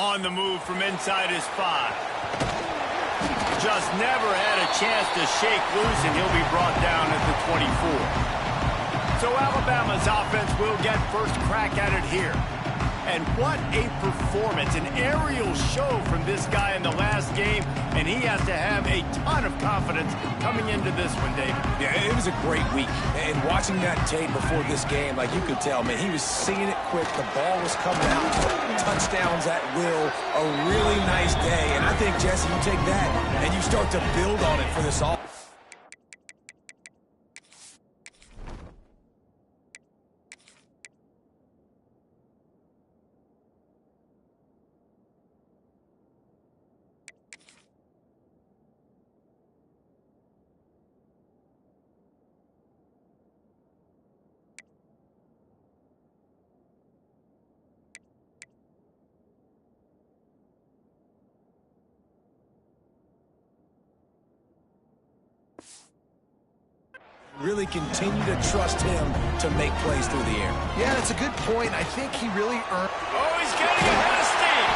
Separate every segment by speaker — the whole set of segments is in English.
Speaker 1: On the move from inside his 5. Just never had a chance to shake loose, and he'll be brought down at the 24. So Alabama's offense will get first crack at it here. And what a performance, an aerial show from this guy in the last game, and he has to have a ton of confidence coming into this one, David.
Speaker 2: Yeah, it was a great week. And watching that tape before this game, like you could tell, man, he was seeing it quick. The ball was coming out. Touchdowns at will. A really nice day. And I think, Jesse, you take that and you start to build on it for this offense. Really continue to trust him to make plays through the air.
Speaker 3: Yeah, that's a good point. I think he really earned...
Speaker 1: Oh, he's getting ahead of steam.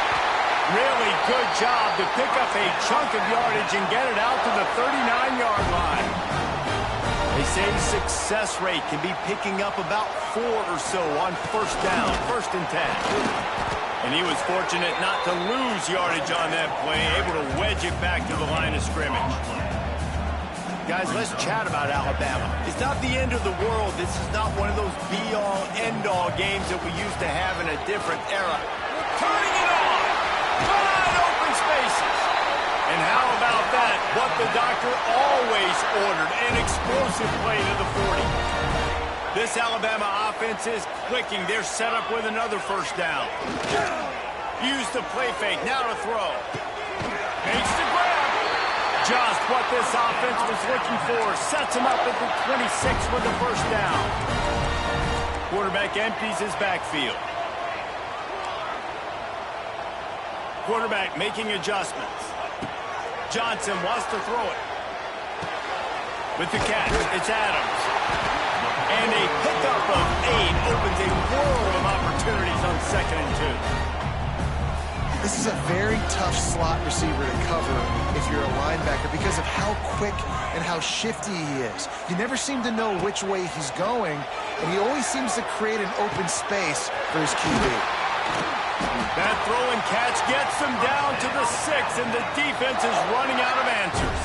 Speaker 1: Really good job to pick up a chunk of yardage and get it out to the 39-yard line. They say success rate can be picking up about 4 or so on first down, 1st and 10. And he was fortunate not to lose yardage on that play, able to wedge it back to the line of scrimmage. Guys, let's chat about Alabama. It's not the end of the world. This is not one of those be-all, end-all games that we used to have in a different era. Turning it on! Wide open spaces! And how about that? What the doctor always ordered, an explosive play to the 40. This Alabama offense is clicking. They're set up with another first down. Use the play fake. Now to throw. Makes the grab. Just what this offense was looking for. Sets him up at the 26 with the first down. Quarterback empties his backfield. Quarterback making adjustments. Johnson wants to throw it. With the catch, it's Adams. And a pickup of 8 opens a world of opportunities on 2nd and 2.
Speaker 3: This is a very tough slot receiver to cover if you're a linebacker because of how quick and how shifty he is. You never seem to know which way he's going, and he always seems to create an open space for his QB.
Speaker 1: That throw and catch gets them down to the 6, and the defense is running out of answers.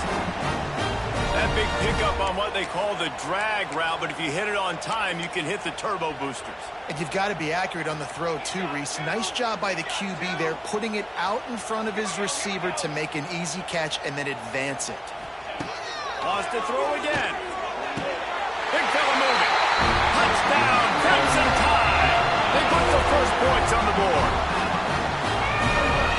Speaker 1: That big pickup on what they call the drag route, but if you hit it on time, you can hit the turbo boosters.
Speaker 3: And you've got to be accurate on the throw too, Reese. Nice job by the QB there, putting it out in front of his receiver to make an easy catch and then advance it.
Speaker 1: Lost to throw again. Big fella moving. Touchdown, Crimson Tide. They put the first points on the board.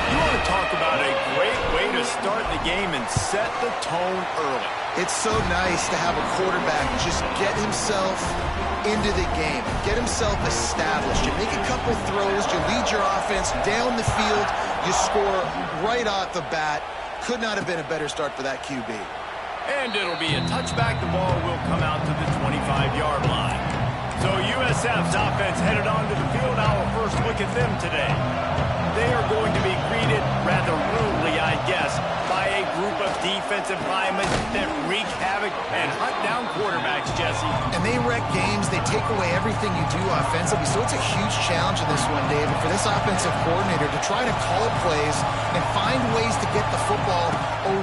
Speaker 1: You want to talk about a great way to start the game and set the tone early.
Speaker 3: It's so nice to have a quarterback just get himself into the game, get himself established. You make a couple throws, you lead your offense down the field, you score right off the bat. Could not have been a better start for that QB.
Speaker 1: And it'll be a touchback. The ball will come out to the 25-yard line. So USF's offense headed onto the field. Our first look at them today. They are going to be greeted rather rudely, I guess, by a group of defensive linemen that wreak havoc and hunt down quarterbacks, Jesse.
Speaker 3: And they wreck games. They take away everything you do offensively. So it's a huge challenge in this one, David, for this offensive coordinator to try to call up plays and find ways to get the football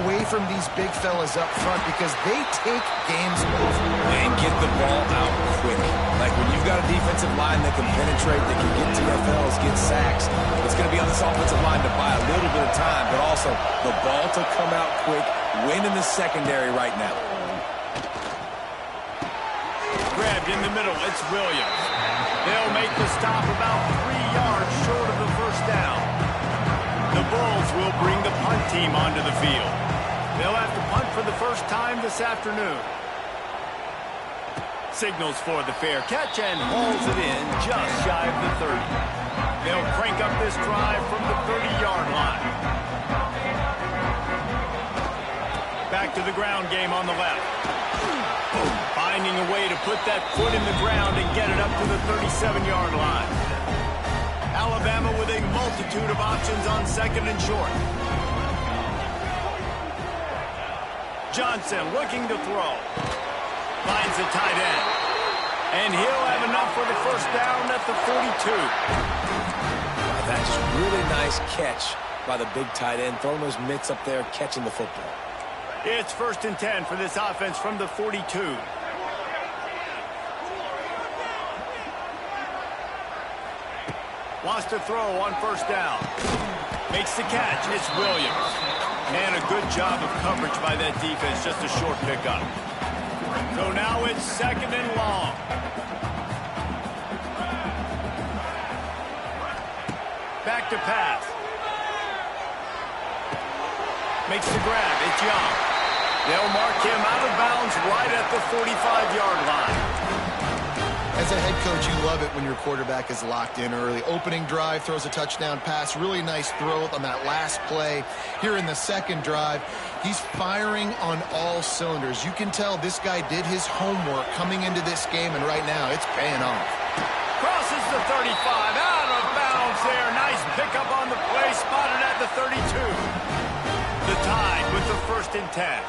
Speaker 3: away from these big fellas up front because they take games over.
Speaker 2: And get the ball out quick. Like when you've got a defensive line that can penetrate, that can get TFLs, get sacks, it's going to be on this offensive line to buy a little bit of time, but also the ball to come out quick, win in the secondary right now.
Speaker 1: Grabbed in the middle, it's Williams. They'll make the stop about 3 yards short of the first down. The Bulls will bring the punt team onto the field. They'll have to punt for the first time this afternoon. Signals for the fair catch and hauls it in just shy of the 30. They'll crank up this drive from the 30-yard line. Back to the ground game on the left. Finding a way to put that foot in the ground and get it up to the 37-yard line. Alabama Bama with a multitude of options on second and short. Johnson looking to throw. Finds the tight end. And he'll have enough for the first down at the 42.
Speaker 2: That's just really nice catch by the big tight end, throwing those mitts up there, catching the football.
Speaker 1: It's 1st and 10 for this offense from the 42. Wants to throw on first down. Makes the catch. It's Williams. And a good job of coverage by that defense. Just a short pickup. So now it's 2nd and long. Back to pass. Makes the grab. It's Young. They'll mark him out of bounds right at the 45-yard line.
Speaker 3: As a head coach, you love it when your quarterback is locked in early. Opening drive, throws a touchdown pass. Really nice throw on that last play. Here in the second drive, he's firing on all cylinders. You can tell this guy did his homework coming into this game, and right now it's paying off.
Speaker 1: Crosses the 35, out of bounds there. Nice pickup on the play, spotted at the 32. The Tide with the 1st and 10.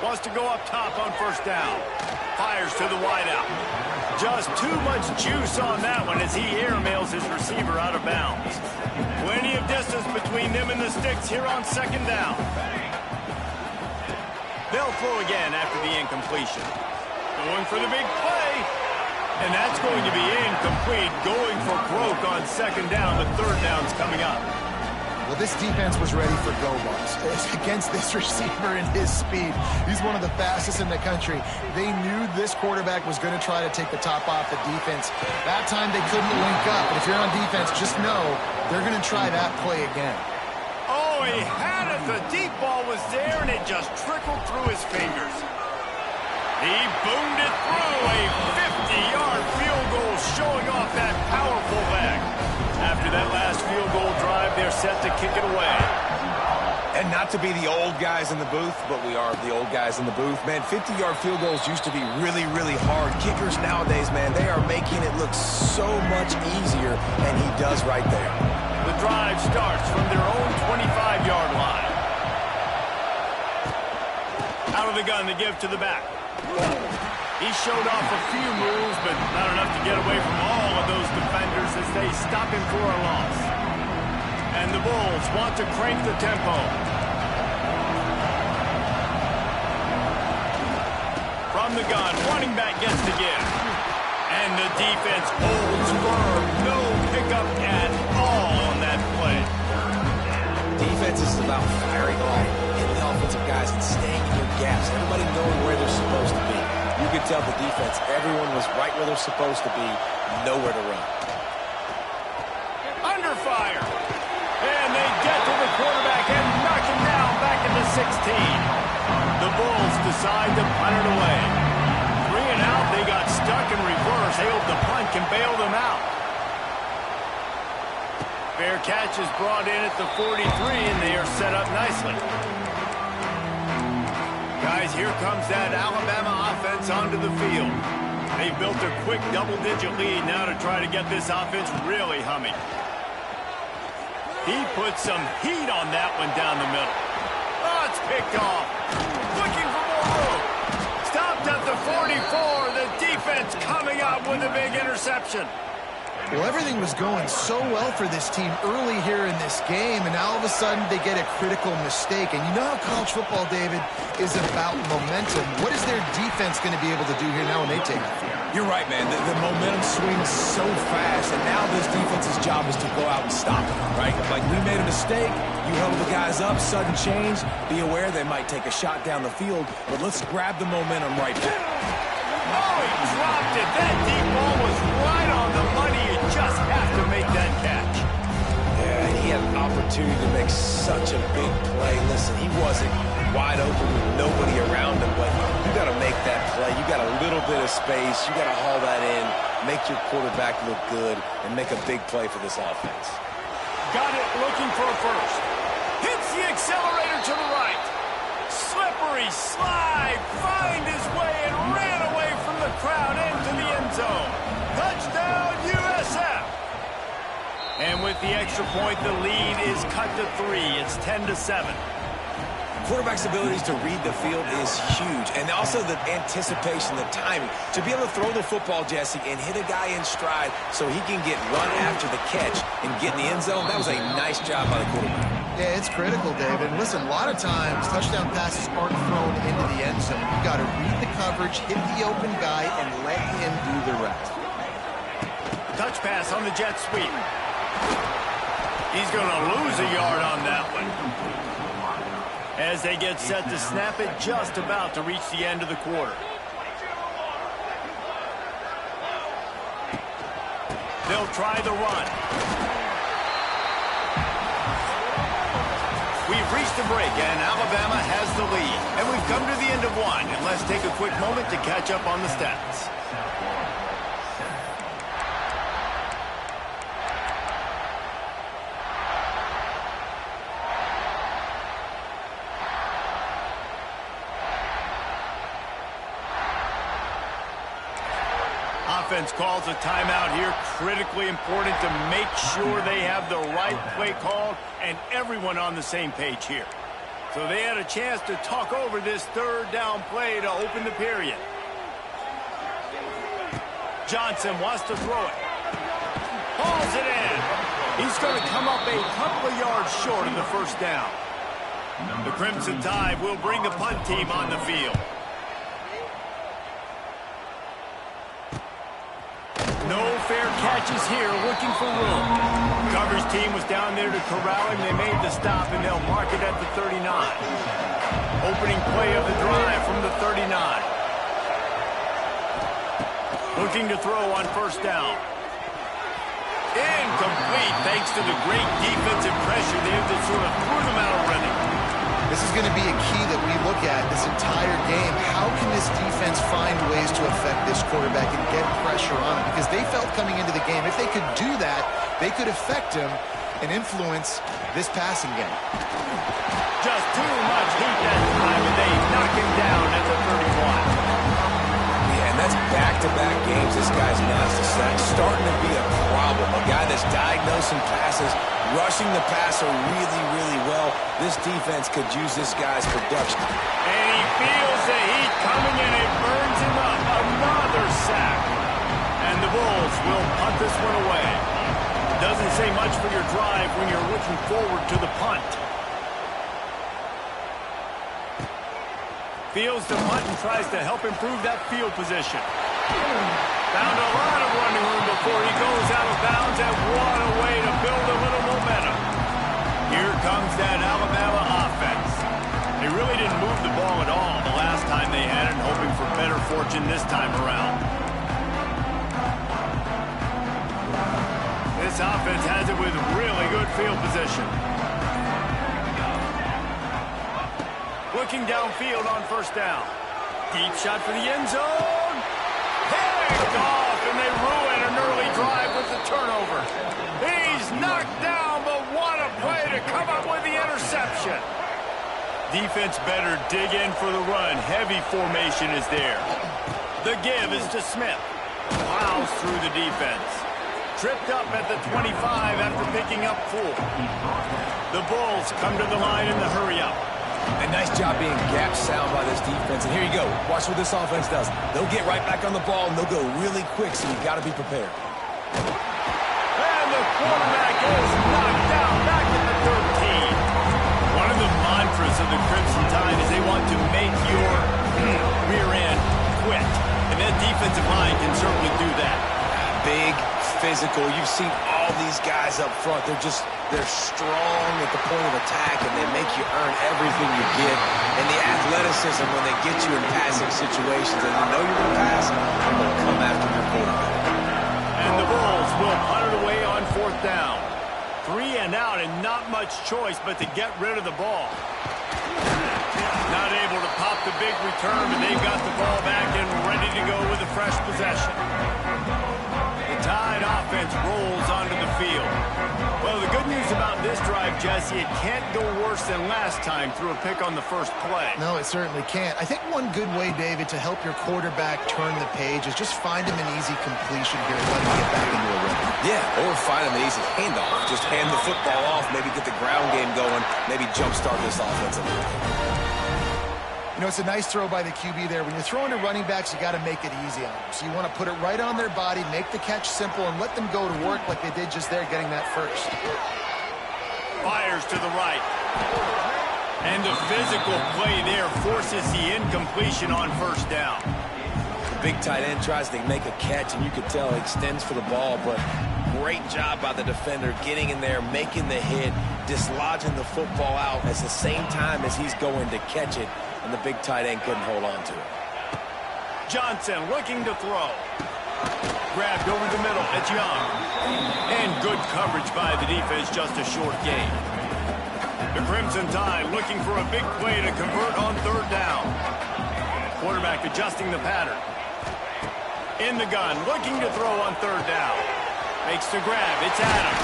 Speaker 1: Wants to go up top on first down. Fires to the wideout. Just too much juice on that one as he airmails his receiver out of bounds. Plenty of distance between them and the sticks here on 2nd down. They'll throw again after the incompletion. Going for the big play. And that's going to be incomplete. Going for broke on 2nd down, but 3rd down's coming up.
Speaker 3: Well, this defense was ready for go-balls against this receiver and his speed. He's one of the fastest in the country. They knew this quarterback was going to try to take the top off the defense. That time they couldn't link up. But if you're on defense, just know they're going to try that play again.
Speaker 1: Oh, he had it. The deep ball was there, and it just trickled through his fingers. He boomed it through. A 50-yard field goal showing off that powerful leg. After that last field goal drive, they're set to kick it away.
Speaker 2: And not to be the old guys in the booth, but we are the old guys in the booth. Man, 50-yard field goals used to be really, really hard. Kickers nowadays, man, they are making it look so much easier, and he does right there.
Speaker 1: The drive starts from their own 25-yard line. Out of the gun to give to the back. He showed off a few moves, but not enough to get away from all of those defenders as they stop him for a loss. And the Bulls want to crank the tempo. From the gun, running back gets the give. And the defense holds firm. No pickup at all on that play.
Speaker 2: Defense is about firing right, hitting the offensive guys and staying in your gaps. Everybody knowing where they're supposed to be. You could tell the defense, everyone was right where they're supposed to be, nowhere to run.
Speaker 1: Under fire. And they get to the quarterback and knock him down back at the 16. The Bulls decide to punt it away. 3 and out, they got stuck in reverse. They hope the punt can bail them out. Fair catch is brought in at the 43, and they are set up nicely. Guys, here comes that Alabama offense onto the field. They built a quick double-digit lead now to try to get this offense really humming. He put some heat on that one down the middle. Oh, it's picked off. Looking for more room. Stopped at the 44. The defense coming up with a big interception.
Speaker 3: Well, everything was going so well for this team early here in this game, and now all of a sudden they get a critical mistake. And you know how college football, David, is about momentum. What is their defense going to be able to do here now when they take the field?
Speaker 2: You're right, man. The momentum swings so fast, and now this defense's job is to go out and stop it, right? Like, we made a mistake, you held the guys up, sudden change. Be aware they might take a shot down the field, but let's grab the momentum right back.
Speaker 1: Oh, he dropped it. That deep ball was right on the money. You just have to make that catch.
Speaker 2: Yeah, he had an opportunity to make such a big play. Listen, he wasn't wide open with nobody around him, but you got to make that play. You got a little bit of space. You got to haul that in, make your quarterback look good, and make a big play for this offense.
Speaker 1: Got it, looking for a first. Hits the accelerator to the right. Slippery slide, find his way and ran away from the crowd into the end zone. Touchdown! extra point, the lead is cut to 3. It's 10-7.
Speaker 2: Quarterback's abilities to read the field is huge, and also the anticipation, the timing. To be able to throw the football, Jesse, and hit a guy in stride so he can get run after the catch and get in the end zone, that was a nice job by the quarterback.
Speaker 3: Yeah, it's critical, David. Listen, a lot of times touchdown passes aren't thrown into the end zone. You've got to read the coverage, hit the open guy, and let him do the rest.
Speaker 1: Touch pass on the jet sweep. He's going to lose a yard on that one. As they get set to snap it, just about to reach the end of the quarter. They'll try the run. We've reached the break, and Alabama has the lead. And we've come to the end of one. And let's take a quick moment to catch up on the stats. Offense calls a timeout here. Critically important to make sure they have the right play called and everyone on the same page here. So they had a chance to talk over this third down play to open the period. Johnson wants to throw it. Hauls it in. He's going to come up a couple of yards short of the first down. The Crimson Tide will bring the punt team on the field. No fair catches here, looking for room. Coverage team was down there to corral him. They made the stop, and they'll mark it at the 39. Opening play of the drive from the 39. Looking to throw on first down. Incomplete, thanks to the great defensive pressure there that sort of threw them out of rhythm.
Speaker 3: This is going to be a key that we look at this entire game. How can this defense find ways to affect this quarterback and get pressure on him? Because they felt coming into the game, if they could do that, they could affect him and influence this passing game.
Speaker 1: Just too much heat that time, and they knock him down at the 31.
Speaker 2: Yeah, and that's back-to-back games. This guy's notched a sack. Starting to be a problem. A guy that's diagnosing passes, rushing the passer really, really well. This defense could use this guy's production.
Speaker 1: And he feels the heat coming, and it burns him up. Another sack. And the Bulls will punt this one away. Doesn't say much for your drive when you're looking forward to the punt. Fields the punt and tries to help improve that field position. Found a lot of running room before he goes out of bounds, and what a way to build a little momentum. Here comes that Alabama offense. They really didn't move the ball at all the last time they had it, hoping for better fortune this time around. This offense has it with really good field position. Looking downfield on first down. Deep shot for the end zone. Picked off, and they ruin an early drive with the turnover. He's knocked down, but what a play to come up with the interception. Defense better dig in for the run. Heavy formation is there. The give is to Smith. Plows through the defense. Tripped up at the 25 after picking up 4. The Bulls come to the line in the hurry-up.
Speaker 2: A nice job being gap sound by this defense. And here you go. Watch what this offense does. They'll get right back on the ball, and they'll go really quick, so you've got to be prepared.
Speaker 1: And the quarterback is knocked down back at the 13. One of the mantras of the Crimson Tide is they want to make your rear end quit. And that defensive line can certainly do that.
Speaker 2: Big, physical. You've seen all these guys up front. They're strong at the point of attack, and they make you earn everything you get. And the athleticism when they get you in passing situations, and you know you're going to pass, they're going to come after your quarterback.
Speaker 1: And the Bulls will punt it away on fourth down. 3 and out, and not much choice but to get rid of the ball. Not able to pop the big return, but they've got the ball back and ready to go with a fresh possession. The Tide offense rolls onto the field. Well, the good news about this drive Jesse, it can't go worse than last time through a pick on the first play.
Speaker 3: No, it certainly can't. I think one good way, David, to help your quarterback turn the page is just find him an easy completion here and let him get back into a rhythm.
Speaker 2: Yeah, or find him an easy handoff. Just hand the football off, maybe get the ground game going, maybe jumpstart this offense a little bit.
Speaker 3: You know, it's a nice throw by the QB there. When you're throwing to running backs, you got to make it easy on them. So you want to put it right on their body, make the catch simple, and let them go to work like they did just there, getting that first.
Speaker 1: Fires to the right. And the physical play there forces the incompletion on first down.
Speaker 2: The big tight end tries to make a catch, and you could tell he extends for the ball, but great job by the defender getting in there, making the hit, dislodging the football out at the same time as he's going to catch it, and the big tight end couldn't hold on to it.
Speaker 1: Johnson looking to throw. Grabbed over the middle. It's Young. And good coverage by the defense, just a short gain. The Crimson Tide looking for a big play to convert on third down. Quarterback adjusting the pattern. In the gun, looking to throw on third down. Makes the grab. It's Adams.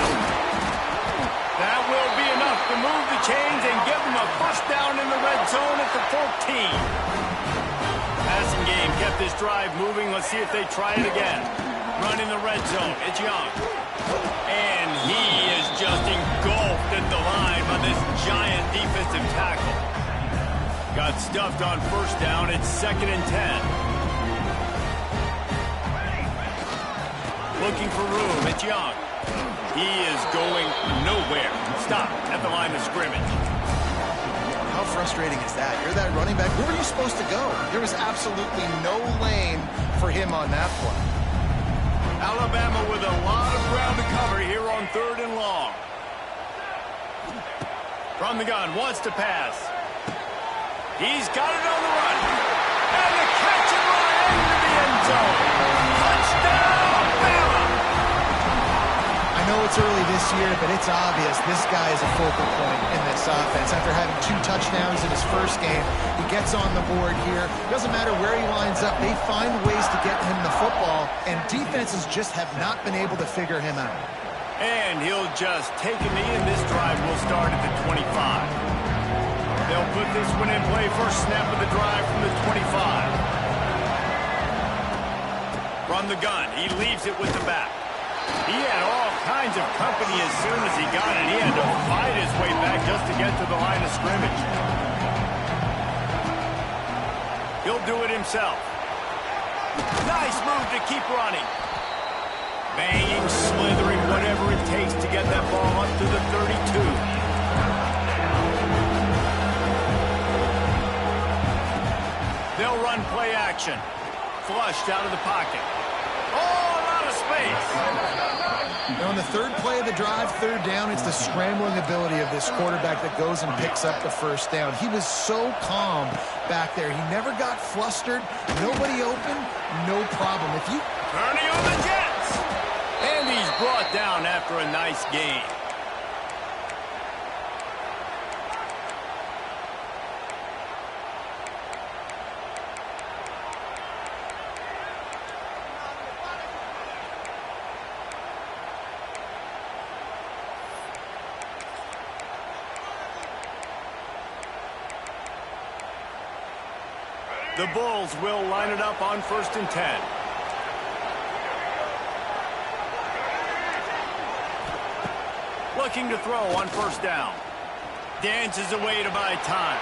Speaker 1: That will be enough to move the chains and give them a first down in the red zone at the 14. Passing game kept this drive moving. Let's see if they try it again. Run in the red zone. It's Young. And he is just engulfed at the line by this giant defensive tackle. Got stuffed on first down. It's 2nd and 10. Looking for room. It's Young. He is going nowhere. Stop at the line of scrimmage.
Speaker 3: How frustrating is that? You're that running back. Where were you supposed to go? There was absolutely no lane for him on that play.
Speaker 1: Alabama with a lot of ground to cover here on 3rd and long. From the gun, wants to pass. He's got it on the run. And the catch and run into the end zone. Touchdown, Bama!
Speaker 3: I know it's early this year, but it's obvious this guy is a focal point in this offense. After having 2 touchdowns in his first game, he gets on the board here. Doesn't matter where he lines up, they find ways to get him the football, and defenses just have not been able to figure him out.
Speaker 1: And he'll just take a knee, and this drive will start at the 25. They'll put this one in play. First snap of the drive from the 25. From the gun, he leaves it with the back. He had all kinds of company as soon as he got it. He had to fight his way back just to get to the line of scrimmage. He'll do it himself. Nice move to keep running. Banging, slithering, whatever it takes to get that ball up to the 32. They'll run play action. Flushed out of the pocket. Oh, a lot of space.
Speaker 3: Now on the 3rd play of the drive, 3rd down, it's the scrambling ability of this quarterback that goes and picks up the first down. He was so calm back there. He never got flustered. Nobody open, no problem. If you
Speaker 1: Turning on the Jets. And he's brought down after a nice gain. The Bulls will line it up on 1st and 10. Looking to throw on first down. Dances away to buy time.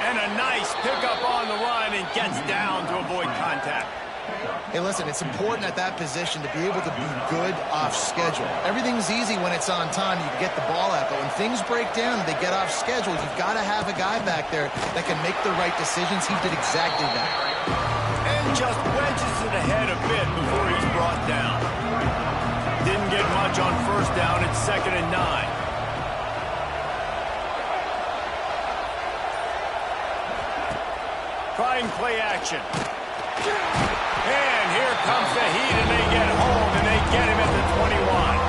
Speaker 1: And a nice pickup on the run and gets down to avoid contact.
Speaker 3: Hey, listen, it's important at that position to be able to be good off schedule. Everything's easy when it's on time. You can get the ball out, but when things break down and they get off schedule, you've got to have a guy back there that can make the right decisions. He did exactly that.
Speaker 1: And just wedges it ahead a bit before he's brought down. Didn't get much on first down. It's 2nd and 9. Trying play action. And here comes the heat, and they get home, and they get him at the 21.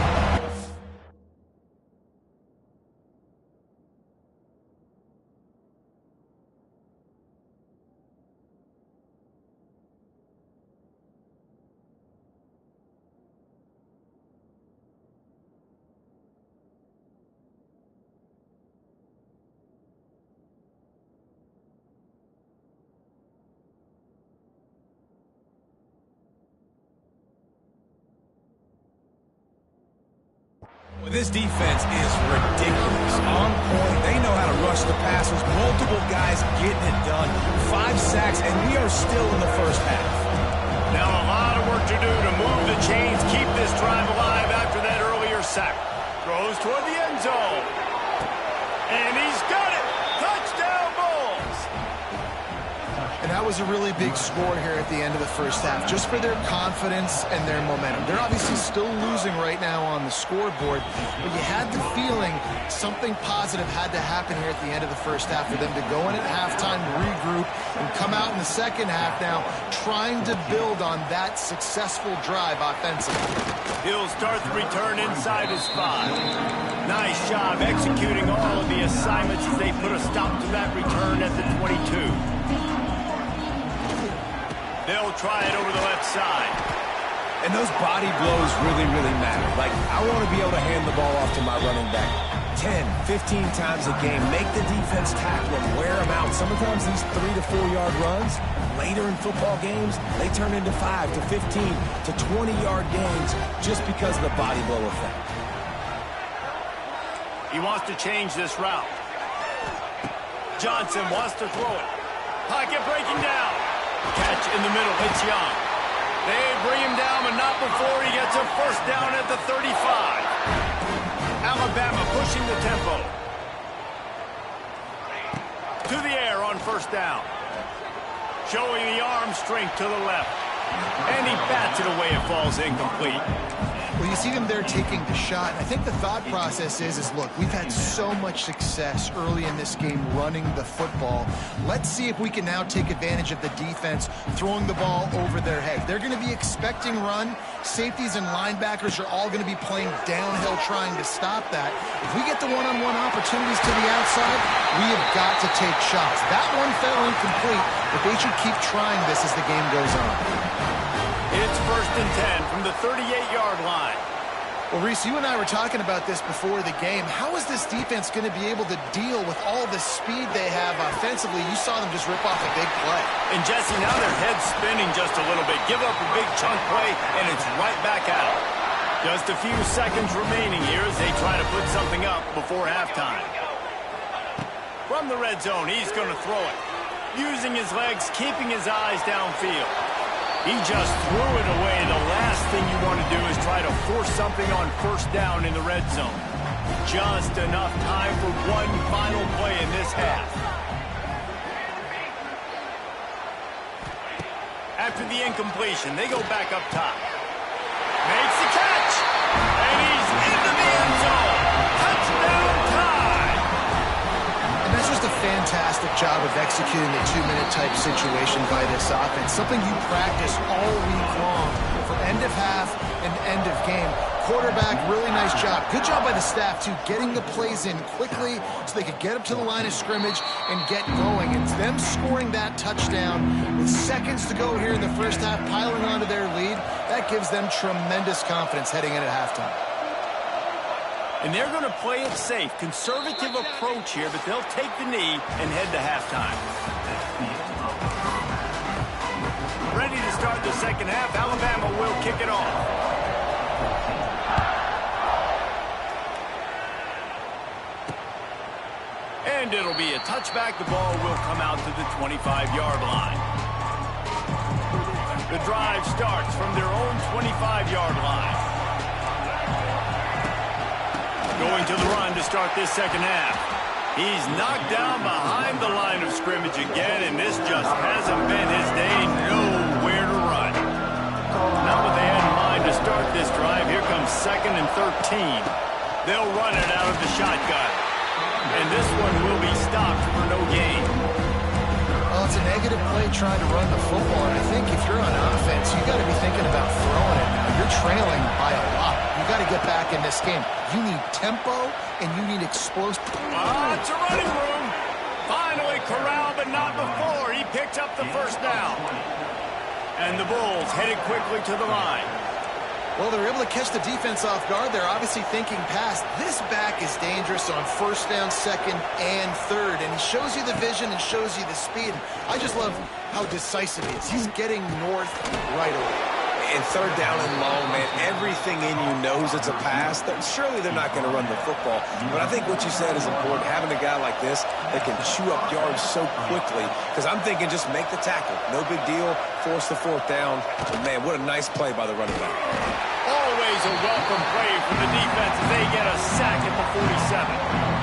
Speaker 2: Well, this defense is ridiculous. On point. They know how to rush the passers. Multiple guys getting it done. 5 sacks, and we are still in the first half.
Speaker 1: Now a lot of work to do to move the chains, keep this drive alive after that earlier sack. Throws toward the end zone. And he's got it. Touchdown, Bulls.
Speaker 3: And that was a really big score here at the end of the first half, just for their confidence and their momentum. They're obviously still losing right now on the scoreboard, but you had the feeling something positive had to happen here at the end of the first half for them to go in at halftime, regroup, and come out in the second half now trying to build on that successful drive offensively.
Speaker 1: He'll start the return inside his 5. Nice job executing all of the assignments as they put a stop to that return at the 22. They'll try it over the left side.
Speaker 2: And those body blows really, really matter. Like, I want to be able to hand the ball off to my running back 10, 15 times a game. Make the defense tackle them, wear them out. Sometimes these 3 to 4 yard runs, later in football games, they turn into 5 to 15 to 20 yard gains just because of the body blow effect.
Speaker 1: He wants to change this route. Johnson wants to throw it. Pocket breaking down. Catch in the middle. It's Young. They bring him down, but not before he gets a first down at the 35. Alabama pushing the tempo. To the air on first down. Showing the arm strength to the left. And he bats it away. It falls incomplete.
Speaker 3: Well, you see them there taking the shot. I think the thought process is look, we've had so much success early in this game running the football. Let's see if we can now take advantage of the defense throwing the ball over their head. They're going to be expecting run. Safeties and linebackers are all going to be playing downhill trying to stop that. If we get the one-on-one opportunities to the outside, we have got to take shots. That one fell incomplete, but they should keep trying this as the game goes on.
Speaker 1: It's 1st and 10 from the 38-yard line.
Speaker 3: Well, Reese, you and I were talking about this before the game. How is this defense going to be able to deal with all the speed they have offensively? You saw them just rip off a big play.
Speaker 1: And, Jesse, now their head's spinning just a little bit. Give up a big chunk play, and it's right back at them. Just a few seconds remaining here as they try to put something up before halftime. From the red zone, he's going to throw it. Using his legs, keeping his eyes downfield. He just threw it away. The last thing you want to do is try to force something on first down in the red zone. Just enough time for one final play in this half. After the incompletion, they go back up top. Makes the catch. And he's into the end zone. Touchdown tie.
Speaker 3: And that's just a fantastic job of executing the 2-minute type situation by this offense. Something you practice all week long for end of half and end of game. Quarterback, really nice job. Good job by the staff, too, getting the plays in quickly so they could get up to the line of scrimmage and get going. And them scoring that touchdown with seconds to go here in the first half, piling onto their lead, that gives them tremendous confidence heading in at halftime.
Speaker 1: And they're going to play it safe. Conservative approach here, but they'll take the knee and head to halftime. Ready to start the second half. Alabama will kick it off. And it'll be a touchback. The ball will come out to the 25-yard line. The drive starts from their own 25-yard line. Going to the run to start this second half. He's knocked down behind the line of scrimmage again, and this just hasn't been his day. Nowhere to run. Not what they had in mind to start this drive. Here comes 2nd and 13. They'll run it out of the shotgun. And this one will be stopped for no gain.
Speaker 3: Well, it's a negative play trying to run the football, and I think if you're on offense, you got to be thinking about throwing it now. You're trailing by a lot. You got to get back in this game. You need tempo, and you need explosive.
Speaker 1: It's a running room. Finally corralled, but not before. He picked up the first down. And the Bulls headed quickly to the line.
Speaker 3: Well, they're able to catch the defense off guard. They're obviously thinking pass. This back is dangerous on first down, 2nd, and 3rd. And he shows you the vision and shows you the speed. I just love how decisive he is. He's getting north right away.
Speaker 2: And third down and long, man, everything in you knows it's a pass. Surely they're not going to run the football. But I think what you said is important, having a guy like this that can chew up yards so quickly. Because I'm thinking just make the tackle. No big deal. Force the fourth down. But, man, what a nice play by the running back.
Speaker 1: Always a welcome play from the defense as they get a sack at the 47.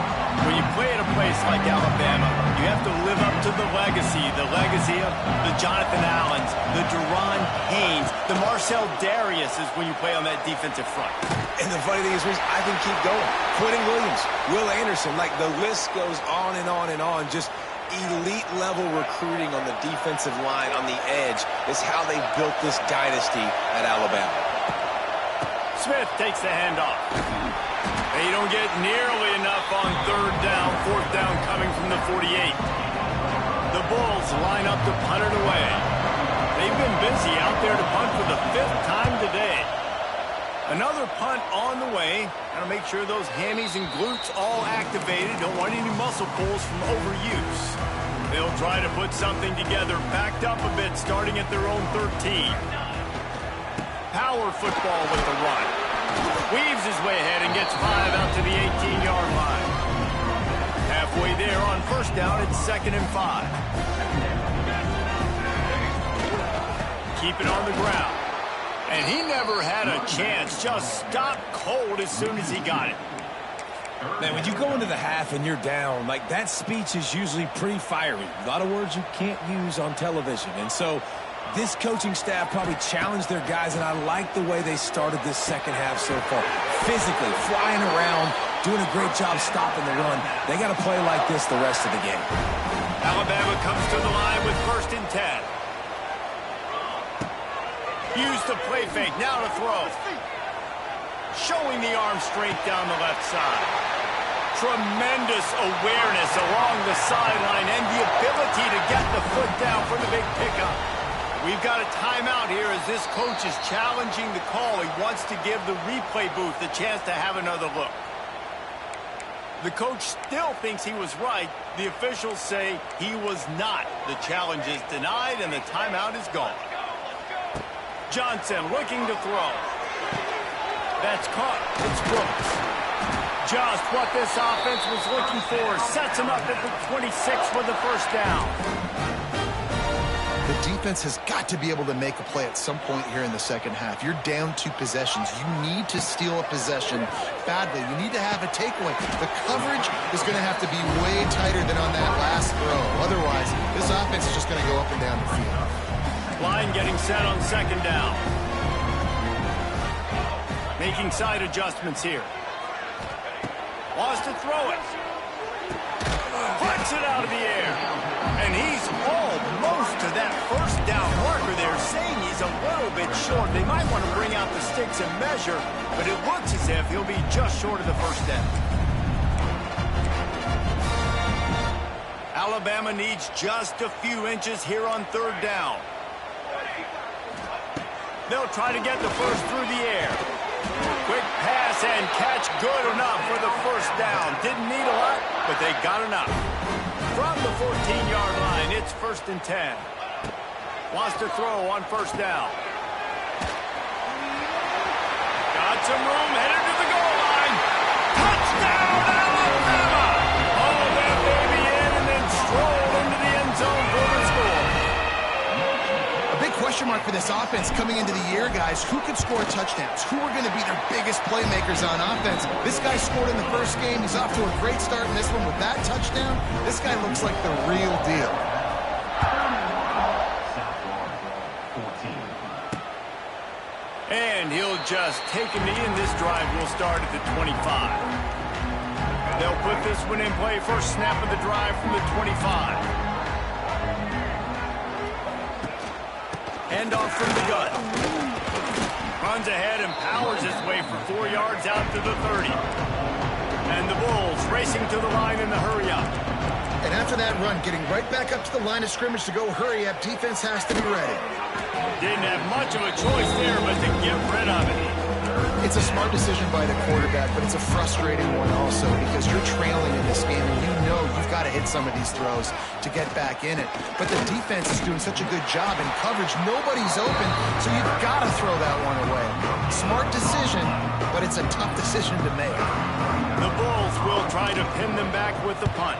Speaker 1: When you play at a place like Alabama, you have to live up to the legacy of the Jonathan Allens, the Deron Haynes, the Marcel Dariuses when you play on that defensive front.
Speaker 2: And the funny thing is, I can keep going. Quentin Williams, Will Anderson, like the list goes on and on and on. Just elite level recruiting on the defensive line, on the edge, is how they built this dynasty at Alabama.
Speaker 1: Smith takes the handoff. They don't get nearly enough on third down, fourth down coming from the 48. The Bulls line up to punt it away. They've been busy out there to punt for the 5th time today. Another punt on the way. Got to make sure those hammies and glutes all activated. Don't want any muscle pulls from overuse. They'll try to put something together, backed up a bit, starting at their own 13. Power football with the run. Weaves his way ahead and gets 5 out to the 18-yard line. Halfway there on first down, it's 2nd and 5. Keep it on the ground. And he never had a chance. Just stopped cold as soon as he got it.
Speaker 2: Man, when you go into the half and you're down, like that speech is usually pretty fiery. A lot of words you can't use on television. And so this coaching staff probably challenged their guys, and I like the way they started this second half so far. Physically, flying around, doing a great job stopping the run. They got to play like this the rest of the game.
Speaker 1: Alabama comes to the line with 1st and 10. Use the play fake, now to throw. Showing the arm strength down the left side. Tremendous awareness along the sideline and the ability to get the foot down for the big pickup. We've got a timeout here as this coach is challenging the call. He wants to give the replay booth the chance to have another look. The coach still thinks he was right. The officials say he was not. The challenge is denied and the timeout is gone. Johnson looking to throw. That's caught. It's Brooks. Just what this offense was looking for. Sets him up at the 26 for the first down.
Speaker 3: The defense has got to be able to make a play at some point here in the second half. You're down 2 possessions. You need to steal a possession badly. You need to have a takeaway. The coverage is going to have to be way tighter than on that last throw. Otherwise, this offense is just going to go up and down the field.
Speaker 1: Line getting set on 2nd down. Making side adjustments here. Wants to throw it. Flicks it out of the air. And he's almost to that first down marker there, saying he's a little bit short. They might want to bring out the sticks and measure, but it looks as if he'll be just short of the first down. Alabama needs just a few inches here on 3rd down. They'll try to get the first through the air. Quick pass and catch good enough for the first down. Didn't need a lot, but they got enough. From the 14-yard line, it's 1st and 10. Wants to throw on first down. Got some room, headed to the goal line. Touchdown, Alabama! Hauled that baby in and then strolled into the end zone for the score.
Speaker 3: A big question mark for this offense coming into the year, guys. Who could score touchdowns? Who are going to be their biggest playmakers on offense? This guy scored in the first game. He's off to a great start in this one with that touchdown. This guy looks like the real deal.
Speaker 1: And he'll just take a knee, and this drive will start at the 25. They'll put this one in play. First snap of the drive from the 25. Handoff from the gun. Runs ahead and powers his way for 4 yards out to the 30. And the Bulls racing to the line in the hurry-up.
Speaker 3: And after that run, getting right back up to the line of scrimmage to go hurry-up, defense has to be ready.
Speaker 1: Didn't have much of a choice there, but to get rid of it.
Speaker 3: It's a smart decision by the quarterback, but it's a frustrating one also because you're trailing in this game and you know you've got to hit some of these throws to get back in it. But the defense is doing such a good job in coverage. Nobody's open, so you've got to throw that one away. Smart decision, but it's a tough decision to make.
Speaker 1: The Bulls will try to pin them back with the punt.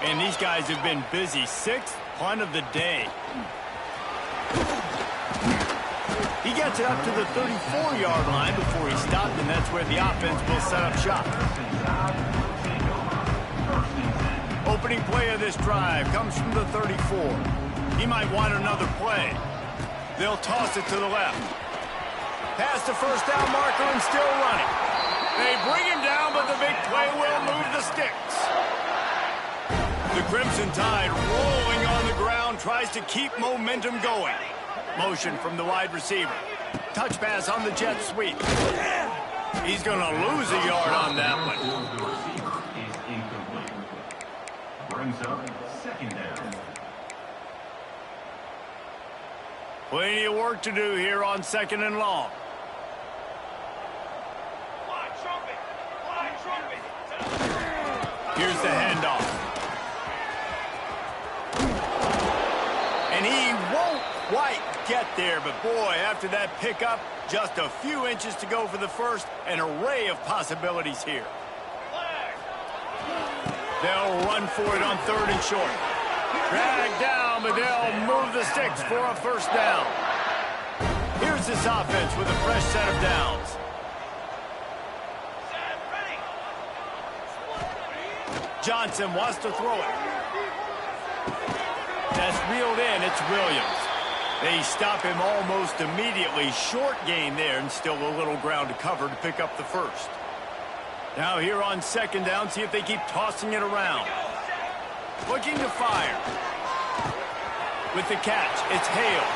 Speaker 1: And these guys have been busy. Sixth punt of the day. He gets it up to the 34-yard line before he stopped, and that's where the offense will set up shop. Opening play of this drive comes from the 34. He might want another play. They'll toss it to the left. Past the first down marker and still running. They bring him down, but the big play will move the sticks. The Crimson Tide rolling on the ground tries to keep momentum going. Motion from the wide receiver. Touch pass on the jet sweep. He's going to lose a yard on that one. Brings up second down. Plenty of work to do here on second and long. Here's the handoff. And he won't quite get there, but boy, after that pickup, just a few inches to go for the first. An array of possibilities here. They'll run for it on third and short. Dragged down, but they'll move the sticks for a first down. Here's this offense with a fresh set of downs. Johnson wants to throw it. That's reeled in. It's Williams. They stop him almost immediately. Short gain there and still a little ground to cover to pick up the first. Now here on second down, see if they keep tossing it around. Looking to fire. With the catch, it's Hale.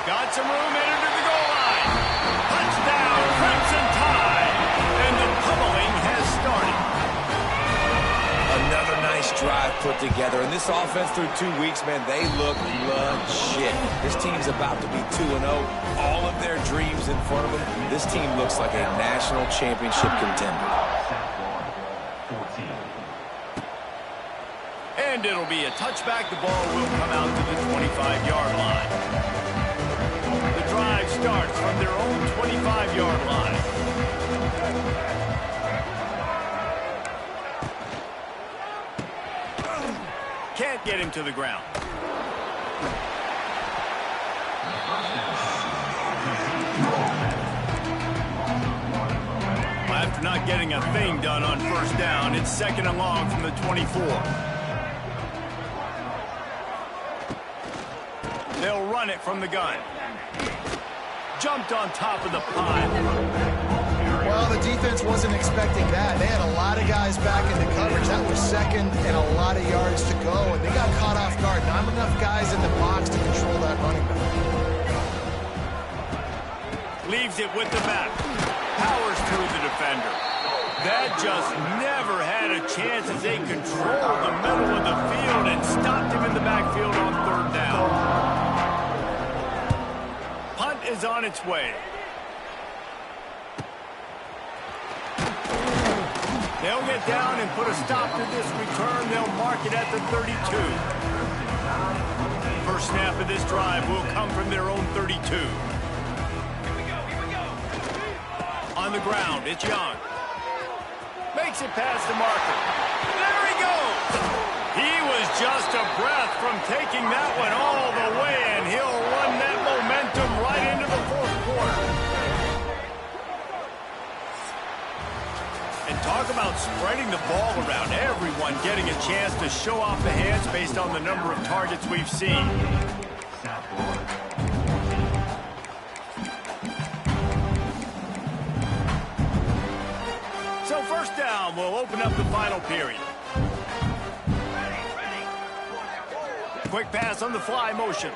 Speaker 1: Got some room, headed to the goal line. Touchdown, Crimson Tide. And the pummeling has started.
Speaker 2: Another nice drive put together. And this offense through 2 weeks, man, they look legit. This team's about to be 2-0. All of their dreams in front of them. This team looks like a national championship contender.
Speaker 1: And it'll be a touchback. The ball will come out to the 25-yard line. The drive starts from their own 25-yard line. Can't get him to the ground. After not getting a thing done on first down, it's second and long from the 24. They'll run it from the gun. Jumped on top of the pile.
Speaker 3: Well, the defense wasn't expecting that. They had a lot of guys back into coverage. That was second and a lot of yards to go, and they got caught off guard. Not enough guys in the box to control that running back.
Speaker 1: Leaves it with the back. Powers through the defender. That just never had a chance as they controlled the middle of the field and stopped him in the backfield on third down. Punt is on its way. They'll get down and put a stop to this return. They'll mark it at the 32. First snap of this drive will come from their own 32. On the ground, it's Young. Makes it past the marker. There he goes. He was just a breath from taking that one all the way, and he'll run that momentum right into the fourth quarter. And talk about spreading the ball around. Everyone getting a chance to show off the hands based on the number of targets we've seen. So first down will open up the final period. Quick pass on the fly motion.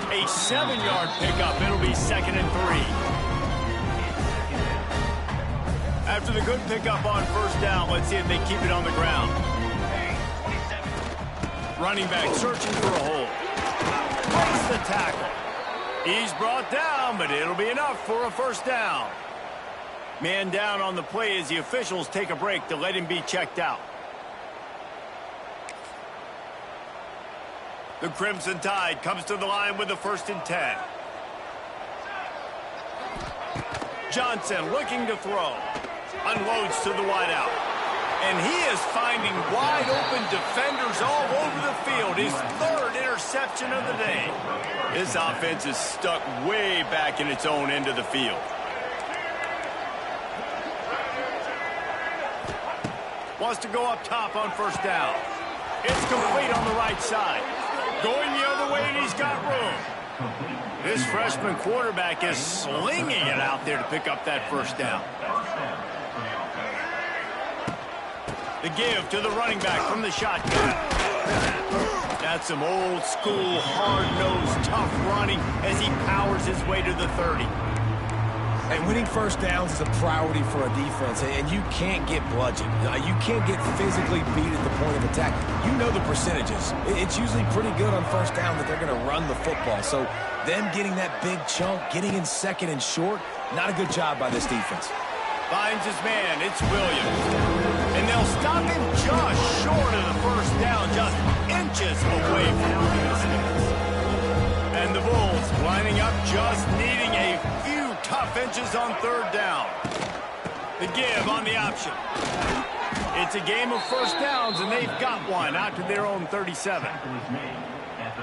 Speaker 1: A 7-yard pickup. It'll be second and 3. After the good pickup on first down, let's see if they keep it on the ground. Running back searching for a hole. Makes the tackle. He's brought down, but it'll be enough for a first down. Man down on the play as the officials take a break to let him be checked out. The Crimson Tide comes to the line with the 1st and 10. Johnson looking to throw. Unloads to the wideout. And he is finding wide open defenders all over the field. His 3rd interception of the day. This offense is stuck way back in its own end of the field. Wants to go up top on 1st down. It's complete on the right side. Going the other way, and he's got room. This freshman quarterback is slinging it out there to pick up that 1st down. The give to the running back from the shotgun. That's some old school, hard-nosed, tough running as he powers his way to the 30.
Speaker 2: And winning first downs is a priority for a defense, and you can't get bludgeoned. You can't get physically beat at the point of attack. You know the percentages. It's usually pretty good on first down that they're going to run the football. So them getting that big chunk, getting in 2nd and short, not a good job by this defense.
Speaker 1: Finds his man. It's Williams. And they'll stop him just short of the 1st down, just inches away from the distance. And the Bulls lining up, just needing a few tough inches on 3rd down. The give on the option. It's a game of first downs, and they've got one out to their own 37.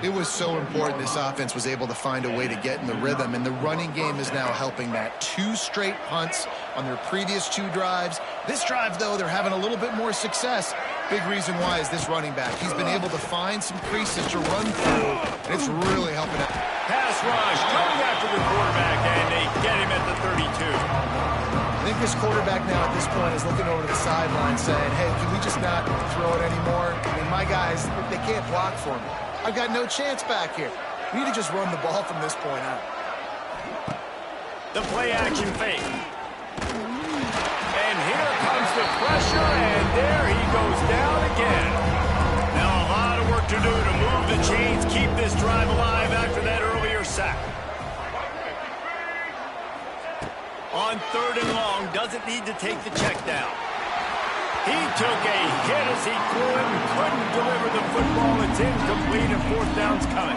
Speaker 3: It was so important this offense was able to find a way to get in the rhythm, and the running game is now helping that. 2 straight punts on their previous 2 drives. This drive, though, they're having a little bit more success. Big reason why is this running back. He's been able to find some creases to run through, and it's really helping out.
Speaker 1: Pass rush coming after the quarterback, and they get him at the 32.
Speaker 3: I think this quarterback now at this point is looking over to the sideline saying, hey, can we just not throw it anymore? I mean, my guys, they can't block for me. I've got no chance back here. We need to just run the ball from this point on.
Speaker 1: The play action fake. And here comes the pressure, and there he goes down again. Now a lot of work to do to move the chains, keep this drive alive after that earlier sack. On 3rd and long, doesn't need to take the check down. He took a hit as he couldn't deliver the football. It's incomplete, and 4th down's coming.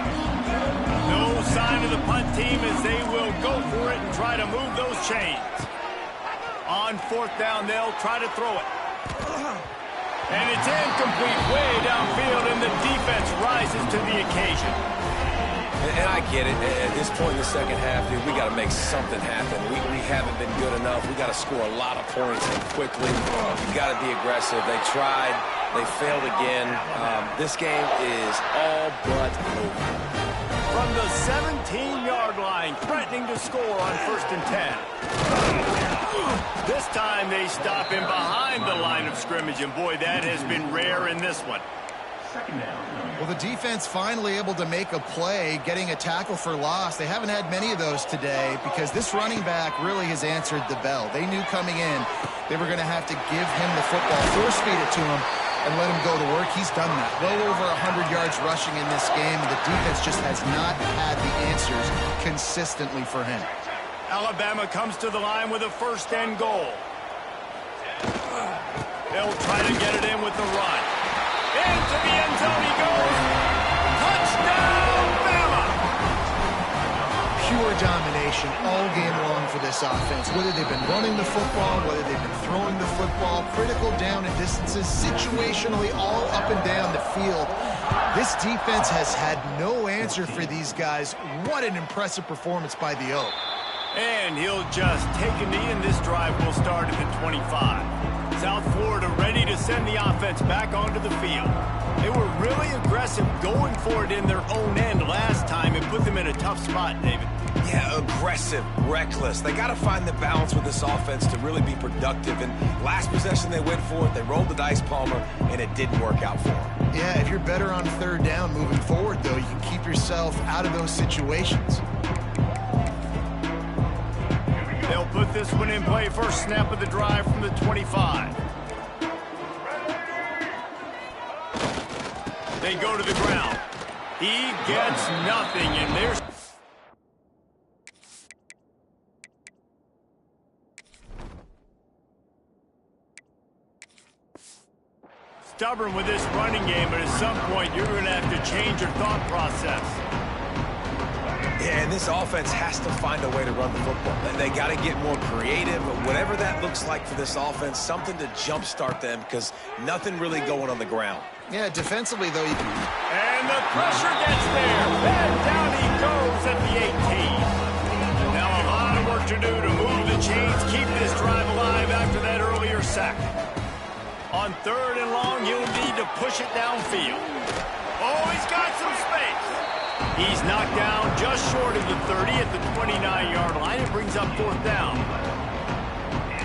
Speaker 1: No sign of the punt team as they will go for it and try to move those chains. On 4th down, they'll try to throw it. And it's incomplete way downfield, and the defense rises to the occasion.
Speaker 2: And I get it. At this point in the second half, dude, we got to make something happen. We haven't been good enough. We got to score a lot of points and quickly. We got to be aggressive. They tried. They failed again. This game is all but over.
Speaker 1: From the 17-yard line, threatening to score on 1st and 10. This time they stop him behind the line of scrimmage, and boy, that has been rare in this one.
Speaker 3: Well, the defense finally able to make a play, getting a tackle for loss. They haven't had many of those today because this running back really has answered the bell. They knew coming in they were going to have to give him the football, force feed it to him, and let him go to work. He's done that. Well over 100 yards rushing in this game. The defense just has not had the answers consistently for him.
Speaker 1: Alabama comes to the line with a 1st and goal. They'll try to get it in with the run. Into the end zone he goes. Touchdown, Bama!
Speaker 3: Pure domination all game long for this offense. Whether they've been running the football, whether they've been throwing the football, critical down and distances, situationally all up and down the field. This defense has had no answer for these guys. What an impressive performance by the Oak.
Speaker 1: And he'll just take a knee, and this drive will start at the 25. South Florida ready to send the offense back onto the field. They were really aggressive going for it in their own end last time and put them in a tough spot, David.
Speaker 2: Yeah, aggressive, reckless. They got to find the balance with this offense to really be productive. And last possession they went for it, they rolled the dice, Palmer, and it didn't work out for them.
Speaker 3: Yeah, if you're better on 3rd down moving forward, though, you can keep yourself out of those situations.
Speaker 1: They'll put this one in play. First snap of the drive from the 25. They go to the ground. He gets nothing, and there's stubborn with this running game, but at some point you're going to have to change your thought process.
Speaker 2: Yeah, and this offense has to find a way to run the football. They got to get more creative, whatever that looks like for this offense, something to jumpstart them because nothing really going on the ground.
Speaker 3: Yeah, defensively, though.
Speaker 1: And the pressure gets there. And down he goes at the 18. Now a lot of work to do to move the chains, keep this drive alive after that earlier sack. On 3rd and long, he'll need to push it downfield. Oh, he's got some space. He's knocked down just short of the 30 at the 29-yard line. It brings up 4th down.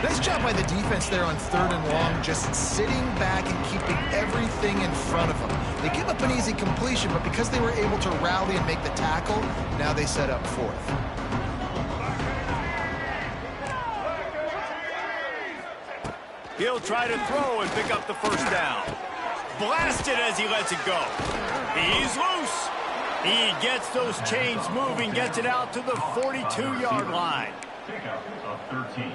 Speaker 3: Nice job by the defense there on 3rd and long, just sitting back and keeping everything in front of them. They give up an easy completion, but because they were able to rally and make the tackle, now they set up 4th.
Speaker 1: He'll try to throw and pick up the 1st down. Blasted as he lets it go. He's loose. He gets those chains moving, gets it out to the 42-yard line.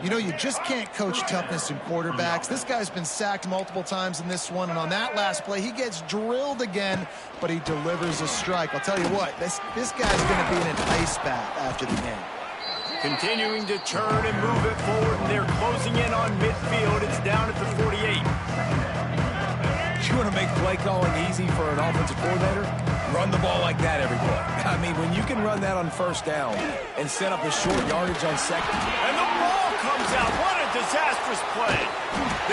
Speaker 3: You know, you just can't coach toughness in quarterbacks. This guy's been sacked multiple times in this one, and on that last play, he gets drilled again, but he delivers a strike. I'll tell you what, this guy's going to be in an ice bath after the game.
Speaker 1: Continuing to churn and move it forward, and they're closing in on midfield. It's down at the 48.
Speaker 2: You want to make play calling easy for an offensive coordinator? Run the ball like that every play. I mean, when you can run that on 1st down and set up a short yardage on 2nd.
Speaker 1: And the ball comes out. What a disastrous play.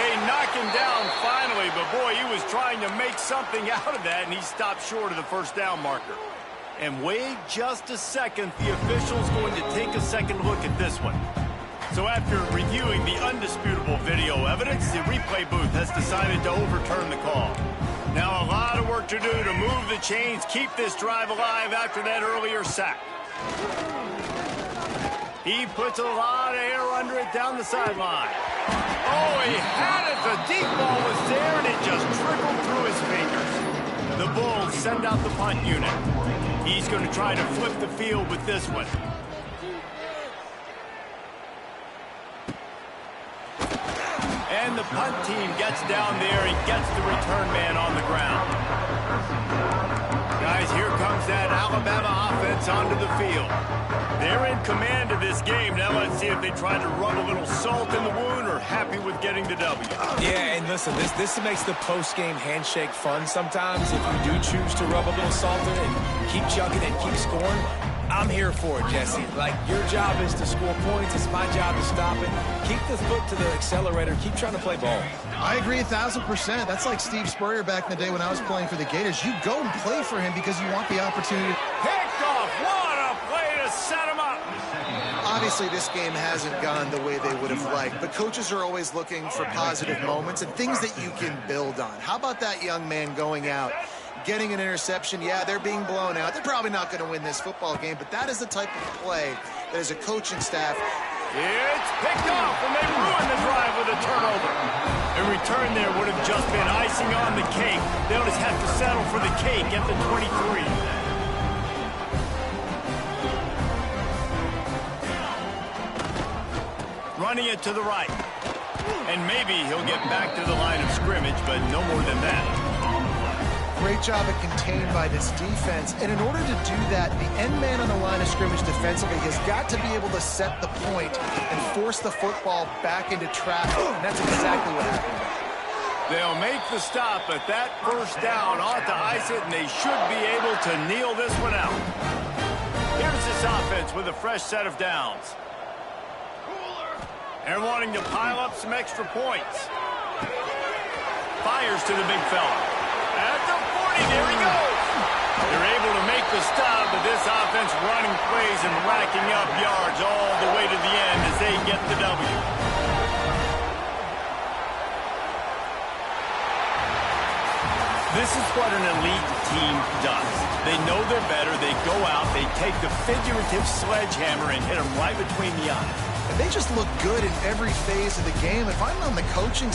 Speaker 1: They knock him down finally, but boy, he was trying to make something out of that, and he stopped short of the 1st down marker. And wait just a second, the official's going to take a second look at this one. So after reviewing the undisputable video evidence, the replay booth has decided to overturn the call. Now a lot of work to do to move the chains, keep this drive alive after that earlier sack. He puts a lot of air under it down the sideline. Oh, he had it. The deep ball was there, and it just trickled through his fingers. The Bulls send out the punt unit. He's going to try to flip the field with this one. And the punt team gets down there and gets the return man on the ground. Guys, here comes that Alabama offense onto the field. They're in command of this game. Now let's see if they try to rub a little salt in the wound or happy with getting the W.
Speaker 2: Yeah, and listen, this makes the post-game handshake fun sometimes. If you do choose to rub a little salt in it and keep chugging and keep scoring, I'm here for it, Jesse. Like, your job is to score points. It's my job to stop it. Keep the foot to the accelerator. Keep trying to play ball.
Speaker 3: I agree 1,000%. That's like Steve Spurrier back in the day when I was playing for the Gators. You go and play for him because you want the opportunity.
Speaker 1: Picked off. What a play to set him up.
Speaker 3: Obviously, this game hasn't gone the way they would have liked, but coaches are always looking for positive moments and things that you can build on. How about that young man going out, getting an interception? Yeah, they're being blown out. They're probably not going to win this football game, but that is the type of play that as a coaching staff.
Speaker 1: It's picked off, and they ruin the drive with a turnover. In return, there would have just been icing on the cake. They'll just have to settle for the cake at the 23. Running it to the right. And maybe he'll get back to the line of scrimmage, but no more than that.
Speaker 3: Great job at contained by this defense. And in order to do that, the end man on the line of scrimmage defensively has got to be able to set the point and force the football back into traffic. And that's exactly what happened.
Speaker 1: They'll make the stop, but that 1st down ought to ice it, and they should be able to kneel this one out. Here's this offense with a fresh set of downs. They're wanting to pile up some extra points. Fires to the big fella. At the 40, there he goes. They're able to make the stop, but this offense running plays and racking up yards all the way to the end as they get the W. This is what an elite team does. They know they're better. They go out, they take the figurative sledgehammer and hit them right between the eyes.
Speaker 3: They just look good in every phase of the game. If I'm on the coaching